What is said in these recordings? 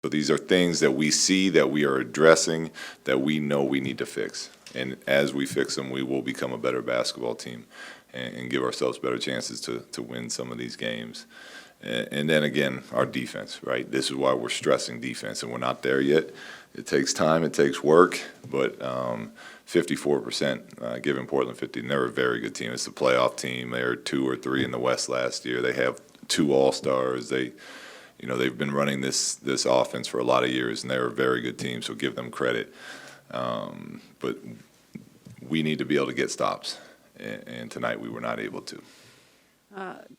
So these are things that we see, that we are addressing, that we know we need to fix. And as we fix them, we will become a better basketball team and give ourselves better chances to win some of these games. And then again, our defense, right? This is why we're stressing defense, and we're not there yet. It takes time, it takes work, but 54% giving Portland 50, and they're a very good team. It's a playoff team. They were 2 or 3 in the West last year. They have 2 All-Stars. They've been running this offense for a lot of years, and they're a very good team, so give them credit. But we need to be able to get stops, and tonight we were not able to.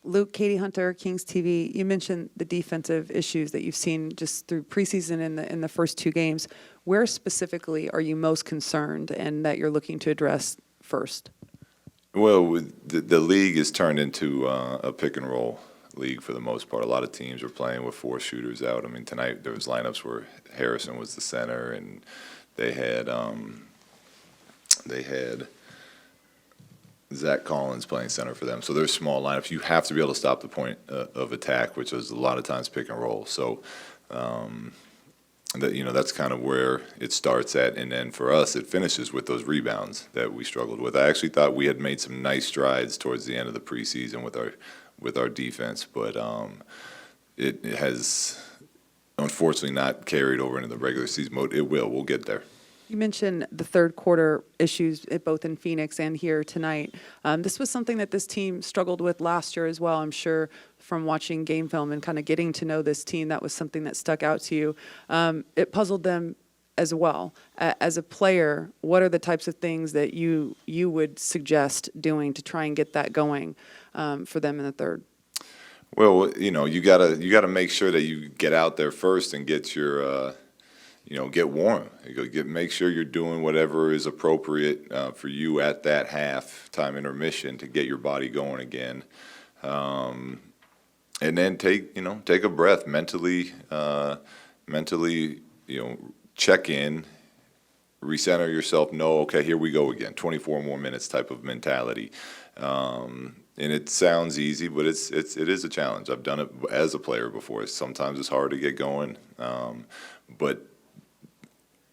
Luke, Katie Hunter, Kings TV, you mentioned the defensive issues that you've seen just through preseason in the first 2 games. Where specifically are you most concerned and that you're looking to address first? Well, the league has turned into a pick-and-roll league for the most part. A lot of teams are playing with 4 shooters out. I mean, tonight there was lineups where Harrison was the center, and they had Zach Collins playing center for them. So they're small lineups. You have to be able to stop the point of attack, which is a lot of times pick and roll. So that's kind of where it starts at. And then for us, it finishes with those rebounds that we struggled with. I actually thought we had made some nice strides towards the end of the preseason with our defense, but it has unfortunately not carried over into the regular season mode. It will. We'll get there. You mentioned the third quarter issues both in Phoenix and here tonight. This was something that this team struggled with last year as well. I'm sure from watching game film and kind of getting to know this team, that was something that stuck out to you. It puzzled them as well. As a player, what are the types of things that you would suggest doing to try and get that going for them in the third? Well, you gotta make sure that you get out there first and get your get warm. Make sure you're doing whatever is appropriate for you at that half-time intermission to get your body going again, and then take a breath mentally. Check in, recenter yourself. Know, okay, here we go again. 24 more minutes type of mentality. And it sounds easy, but it is a challenge. I've done it as a player before. Sometimes it's hard to get going, but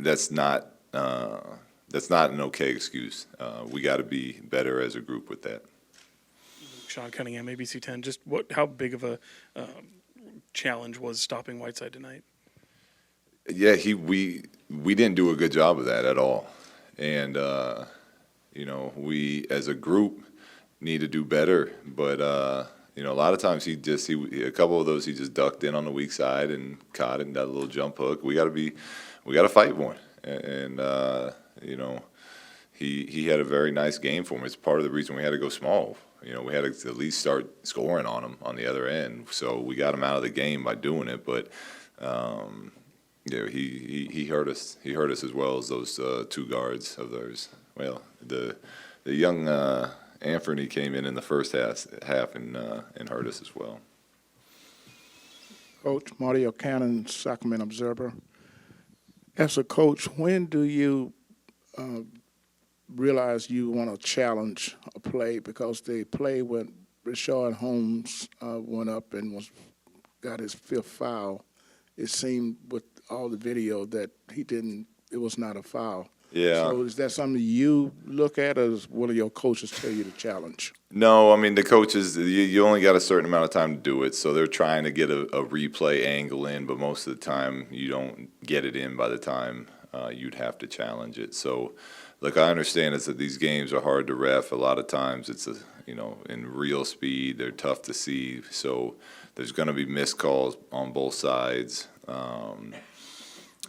that's not an okay excuse. We got to be better as a group with that. Sean Cunningham, ABC 10. Just how big of a challenge was stopping Whiteside tonight? Yeah, we didn't do a good job of that at all, and we as a group need to do better. But a lot of times a couple of those he just ducked in on the weak side and caught it and got a little jump hook. We got to fight more, and he had a very nice game for him. It's part of the reason we had to go small. We had to at least start scoring on him on the other end. So we got him out of the game by doing it, but. He hurt us. He hurt us as well as those 2 guards of theirs. Well, the young Anthony came in the first half and hurt us as well. Coach Mario Cannon, Sacramento Observer. As a coach, when do you realize you want to challenge a play? Because the play when Rashard Holmes went up and got his 5th foul, it seemed with all the video that it was not a foul. Yeah. So is that something you look at, or does one of your coaches tell you to challenge? No, I mean, the coaches, you only got a certain amount of time to do it, so they're trying to get a replay angle in, but most of the time you don't get it in by the time you'd have to challenge it. So, look, I understand is that these games are hard to ref. A lot of times it's in real speed, they're tough to see, so there's going to be missed calls on both sides.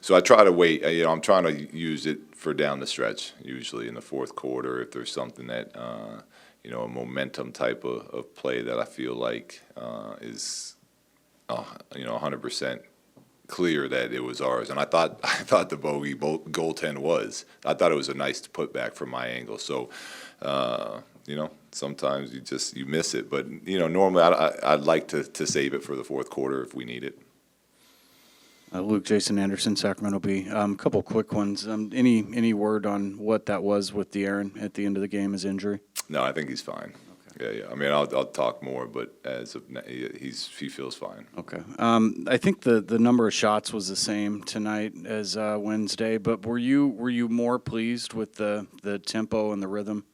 So I try to wait. I'm trying to use it for down the stretch, usually in the fourth quarter, if there's something that, a momentum type of play that I feel like is, 100% clear that it was ours. And I thought the bogey goaltend was. I thought it was a nice putback from my angle. So, sometimes you miss it. But, normally I'd like to save it for the fourth quarter if we need it. Luke, Jason Anderson, Sacramento Bee. A couple quick ones. Any word on what that was with De'Aaron at the end of the game, his injury? No, I think he's fine. Yeah. I mean, I'll talk more, but as of now, he feels fine. Okay. I think the number of shots was the same tonight as Wednesday, but were you more pleased with the tempo and the rhythm?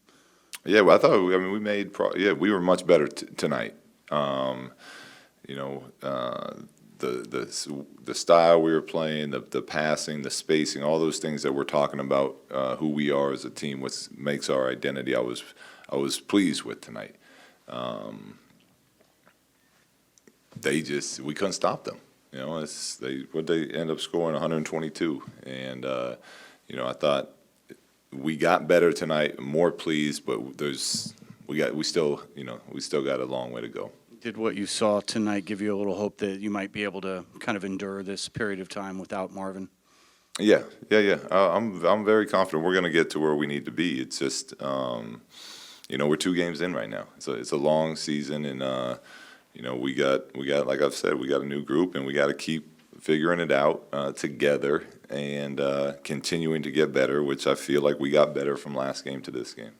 Yeah, well, I thought. I mean, we made. We were much better tonight. You know, the style we were playing, the passing, the spacing, all those things that we're talking about, who we are as a team, what makes our identity. I was pleased with tonight. We couldn't stop them. You know, they end up scoring 122, and you know, I thought we got better tonight, more pleased, but we still got a long way to go. Did what you saw tonight give you a little hope that you might be able to kind of endure this period of time without Marvin? Yeah. I'm very confident we're going to get to where we need to be. It's just, you know, we're 2 games in right now. It's a long season, and you know, we got like I've said, we got a new group, and we got to keep figuring it out together and continuing to get better, which I feel like we got better from last game to this game.